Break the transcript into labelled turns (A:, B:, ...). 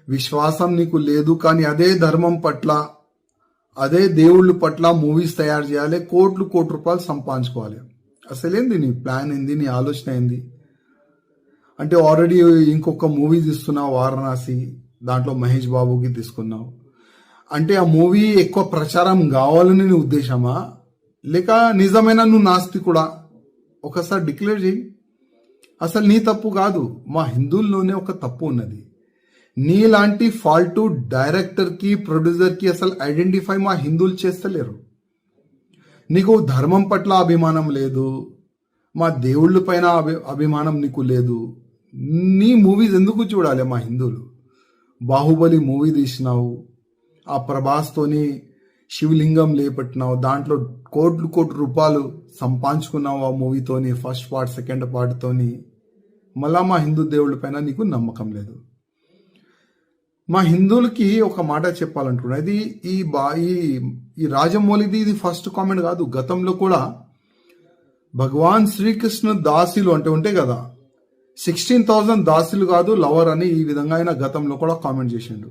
A: విశ్వాసం నీకు లేదు, కానీ అదే ధర్మం పట్ల అదే దేవుళ్ళ పట్ల మూవీస్ తయారు చేయాలి, కోట్లు రూపాయలు సంపాదించుకోవాలి. అసలేంది నీ ప్లాన్ ఏంది, నీ ఆలోచన ఏంది? అంటే ఆల్రెడీ ఇంకొక మూవీ తీస్తున్నావు వారణాసి, దాంట్లో మహేష్ బాబుకి తీసుకున్నావు. అంటే ఆ మూవీ ఎక్కువ ప్రచారం కావాలని నీ ఉద్దేశమా, లేక నిజమైన నువ్వు నాస్తికుడా? ఒకసారి డిక్లేర్ చేయి. అసలు నీ తప్పు కాదు, మా హిందువుల్లోనే ఒక తప్పు ఉన్నది. నీలాంటి ఫాల్టు డైరెక్టర్కి ప్రొడ్యూసర్కి అసలు ఐడెంటిఫై మా హిందువులు చేస్తలేరు. నీకు ధర్మం పట్ల అభిమానం లేదు, మా దేవుళ్ళ పైన అభిమానం నీకు లేదు. నీ మూవీస్ ఎందుకు చూడాలి మా హిందువులు? బాహుబలి మూవీ తీసినావు, ఆ ప్రభాస్తోని శివలింగం లేపట్టినావు, దాంట్లో కోట్లు రూపాయలు సంపాదించుకున్నావు ఆ మూవీతోని, ఫస్ట్ పార్ట్ సెకండ్ పార్ట్తోని. మళ్ళా మా హిందూ దేవుళ్ళ పైన నీకు నమ్మకం లేదు. మా హిందువులకి ఒక మాట చెప్పాలనుకున్నా, ఇది ఈ రాజమౌళిది ఇది ఫస్ట్ కామెంట్ కాదు. గతంలో కూడా భగవాన్ శ్రీకృష్ణ దాసులు అంటే ఉంటాయి కదా, 16,000 దాసులు కాదు లవర్ అని ఈ విధంగా ఆయన గతంలో కూడా కామెంట్ చేసిండు.